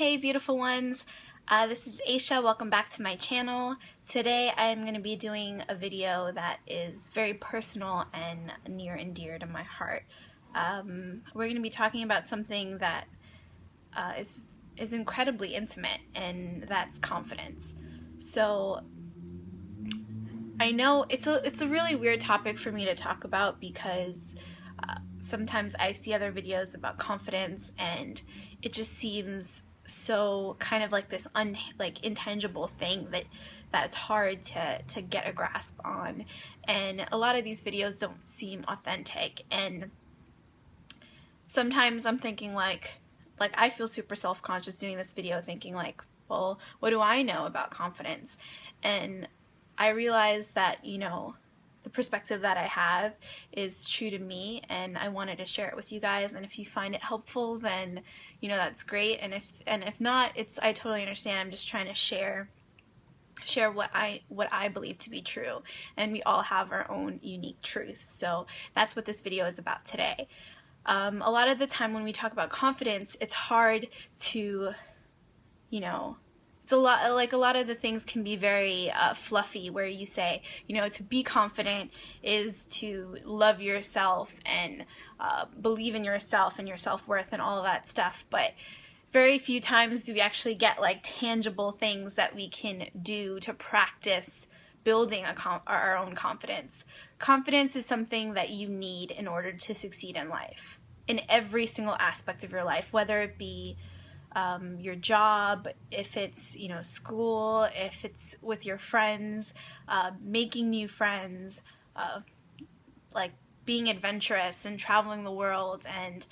Hey beautiful ones, this is Aisha. Welcome back to my channel. Today I'm going to be doing a video that is very personal and near and dear to my heart. We're going to be talking about something that is incredibly intimate, and that's confidence. So I know it's a really weird topic for me to talk about because sometimes I see other videos about confidence and it just seems so kind of like this intangible thing that's hard to get a grasp on, and a lot of these videos don't seem authentic, and sometimes I'm thinking like I feel super self-conscious doing this video, thinking like, well, what do I know about confidence? And I realize that, you know, the perspective that I have is true to me, and I wanted to share it with you guys. And if you find it helpful, then, you know, that's great. And if not, I totally understand. I'm just trying to share what I believe to be true, and we all have our own unique truths. So that's what this video is about today. A lot of the time when we talk about confidence, it's hard to, you know, it's a lot of the things can be very fluffy, where you say, you know, to be confident is to love yourself and believe in yourself and your self-worth and all of that stuff. But very few times do we actually get like tangible things that we can do to practice building our own confidence. Confidence is something that you need in order to succeed in life, in every single aspect of your life, whether it be your job, if it's, you know, school, if it's with your friends, making new friends, like being adventurous and traveling the world and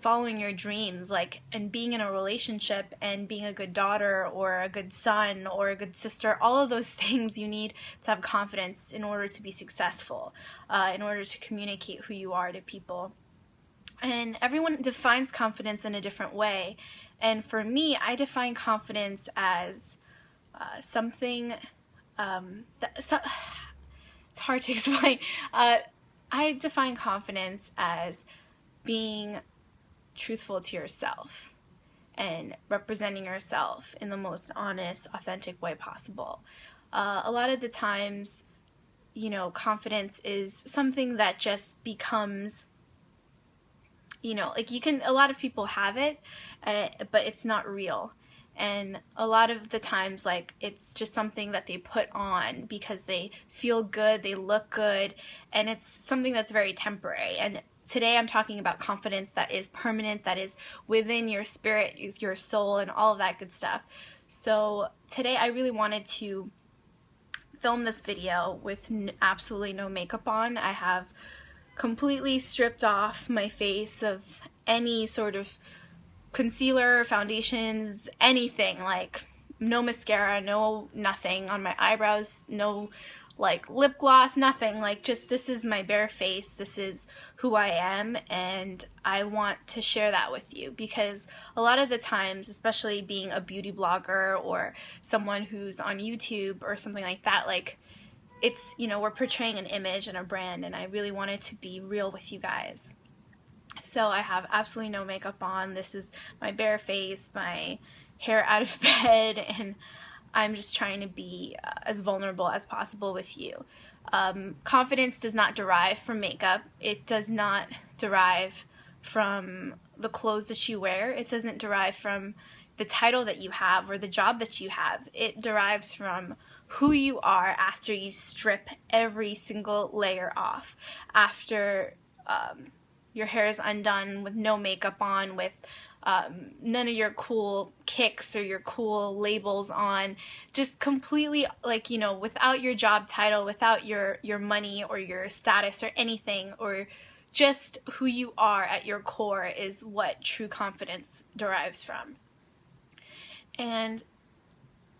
following your dreams, like, and being in a relationship and being a good daughter or a good son or a good sister. All of those things you need to have confidence in order to be successful, in order to communicate who you are to people. And everyone defines confidence in a different way. And for me, I define confidence as something it's hard to explain. I define confidence as being truthful to yourself and representing yourself in the most honest, authentic way possible. A lot of the times, you know, confidence is something that just becomes, you know, like a lot of people have it, but it's not real. And a lot of the times, like, it's just something that they put on because they feel good, they look good, and it's something that's very temporary. And today I'm talking about confidence that is permanent, that is within your spirit, your soul, and all of that good stuff. So today I really wanted to film this video with absolutely no makeup on. I have completely stripped off my face of any sort of concealer, foundations, anything, like no mascara, no nothing on my eyebrows, no like lip gloss, nothing. Like, just, this is my bare face, this is who I am, and I want to share that with you because a lot of the times, especially being a beauty blogger or someone who's on YouTube or something like that, like, it's, you know, we're portraying an image and a brand, and I really wanted to be real with you guys. So I have absolutely no makeup on. This is my bare face, my hair out of bed, and I'm just trying to be as vulnerable as possible with you. Confidence does not derive from makeup. It does not derive from the clothes that you wear. It doesn't derive from the title that you have or the job that you have. It derives from who you are after you strip every single layer off, after your hair is undone, with no makeup on, with none of your cool kicks or your cool labels on, just completely, like, you know, without your job title, without your money or your status or anything, or just who you are at your core is what true confidence derives from. And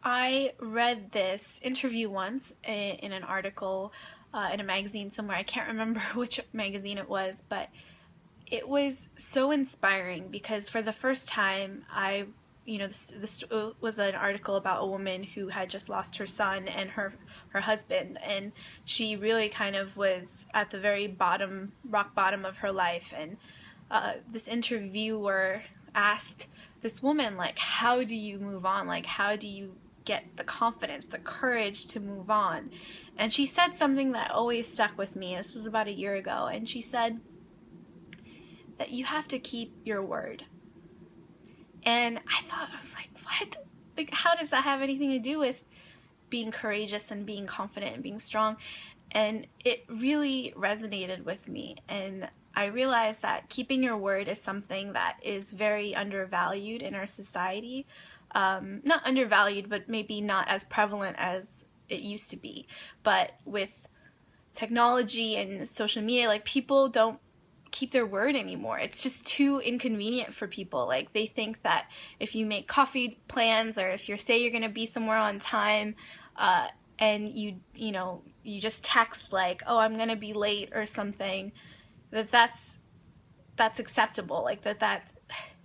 I read this interview once in an article in a magazine somewhere. I can't remember which magazine it was, but it was so inspiring because for the first time this was an article about a woman who had just lost her son and her husband, and she really kind of was at the very rock bottom of her life, and this interviewer asked this woman, like, how do you move on? Like, how do you get the confidence, the courage to move on? And she said something that always stuck with me. This was about a year ago. And she said that you have to keep your word. And I was like, what? Like, how does that have anything to do with being courageous and being confident and being strong? And it really resonated with me. And I realized that keeping your word is something that is very undervalued in our society. Not undervalued, but maybe not as prevalent as it used to be. But with technology and social media, like, people don't keep their word anymore. It's just too inconvenient for people. Like, they think that if you make coffee plans, or if you say you're going to be somewhere on time, and you just text like, oh, I'm going to be late or something, that's acceptable. Like, that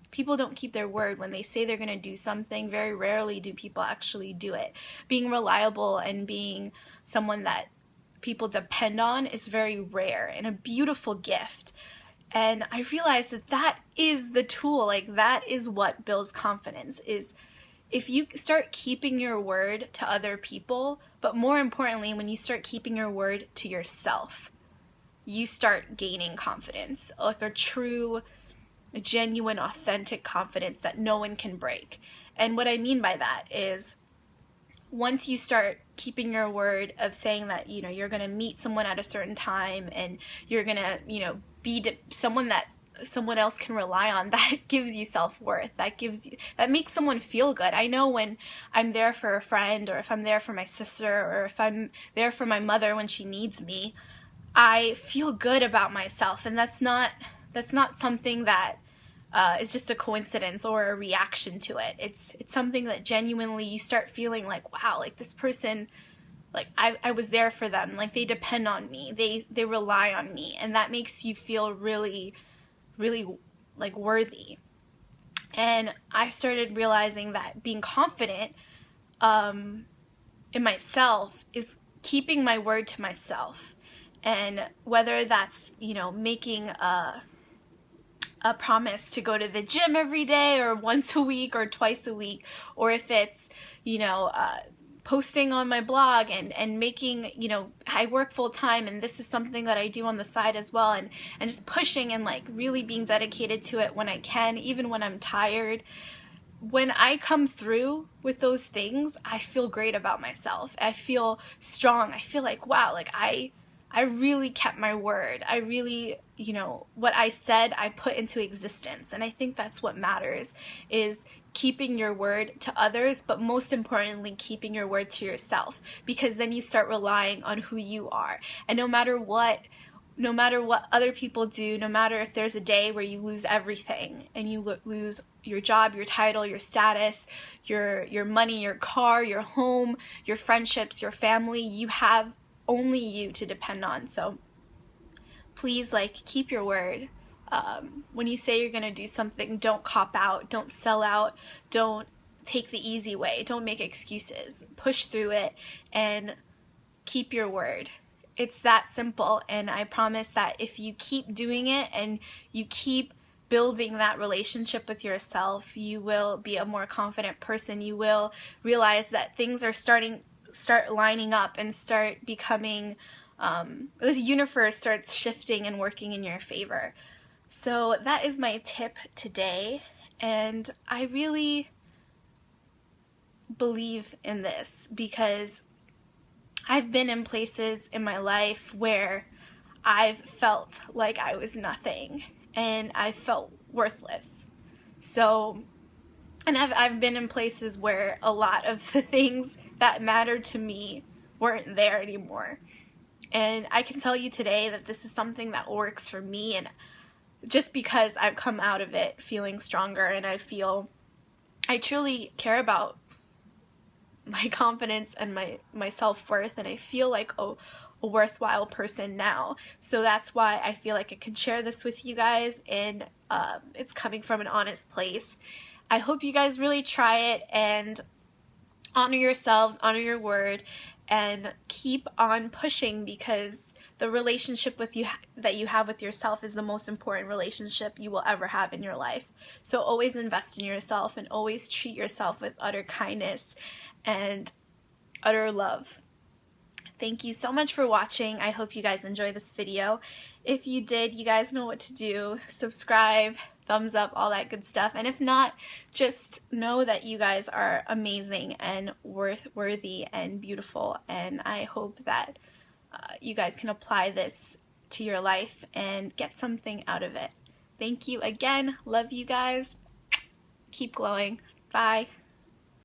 people don't keep their word. When they say they're going to do something, very rarely do people actually do it. Being reliable and being someone that people depend on is very rare and a beautiful gift. And I realized that is the tool. Like, that is what builds confidence, is if you start keeping your word to other people, but more importantly, when you start keeping your word to yourself, you start gaining confidence, like a true, genuine, authentic confidence that no one can break. And what I mean by that is, once you start keeping your word of saying that, you're going to meet someone at a certain time, and you're going to, be someone that someone else can rely on, that gives you self-worth. That makes someone feel good. I know when I'm there for a friend, or if I'm there for my sister, or if I'm there for my mother when she needs me, I feel good about myself. And that's not something that is just a coincidence or a reaction to it. It's something that genuinely you start feeling like, wow, like, this person, like, I was there for them. Like, they depend on me. They rely on me. And that makes you feel really, really, like, worthy. And I started realizing that being confident in myself is keeping my word to myself. And whether that's, making a promise to go to the gym every day, or once a week, or twice a week, or if it's, posting on my blog and making, I work full time, and this is something that I do on the side as well, and just pushing and, like, really being dedicated to it when I can, even when I'm tired. When I come through with those things, I feel great about myself. I feel strong. I feel like, wow, like, I really kept my word. I really, what I said, I put into existence. And I think that's what matters, is keeping your word to others, but most importantly, keeping your word to yourself, because then you start relying on who you are. And no matter what other people do, no matter if there's a day where you lose everything, and you lose your job, your title, your status, your money, your car, your home, your friendships, your family, you have only you to depend on. So please, like, keep your word. When you say you're going to do something, don't cop out, don't sell out, don't take the easy way, don't make excuses. Push through it and keep your word. It's that simple, and I promise that if you keep doing it and you keep building that relationship with yourself, you will be a more confident person. You will realize that things are start lining up and start becoming, the universe starts shifting and working in your favor. So that is my tip today, and I really believe in this because I've been in places in my life where I've felt like I was nothing and I felt worthless. So, and I've been in places where a lot of the things that mattered to me weren't there anymore. And I can tell you today that this is something that works for me, and just because I've come out of it feeling stronger, and I truly care about my confidence and my self-worth, and I feel like a worthwhile person now. So that's why I feel like I can share this with you guys, and it's coming from an honest place. I hope you guys really try it and honor yourselves, honor your word, and keep on pushing, because the relationship that you have with yourself is the most important relationship you will ever have in your life. So always invest in yourself and always treat yourself with utter kindness and utter love. Thank you so much for watching. I hope you guys enjoyed this video. If you did, you guys know what to do. Subscribe, thumbs up, all that good stuff. And if not, just know that you guys are amazing and worthy and beautiful. And I hope that you guys can apply this to your life and get something out of it. Thank you again. Love you guys. Keep glowing. Bye.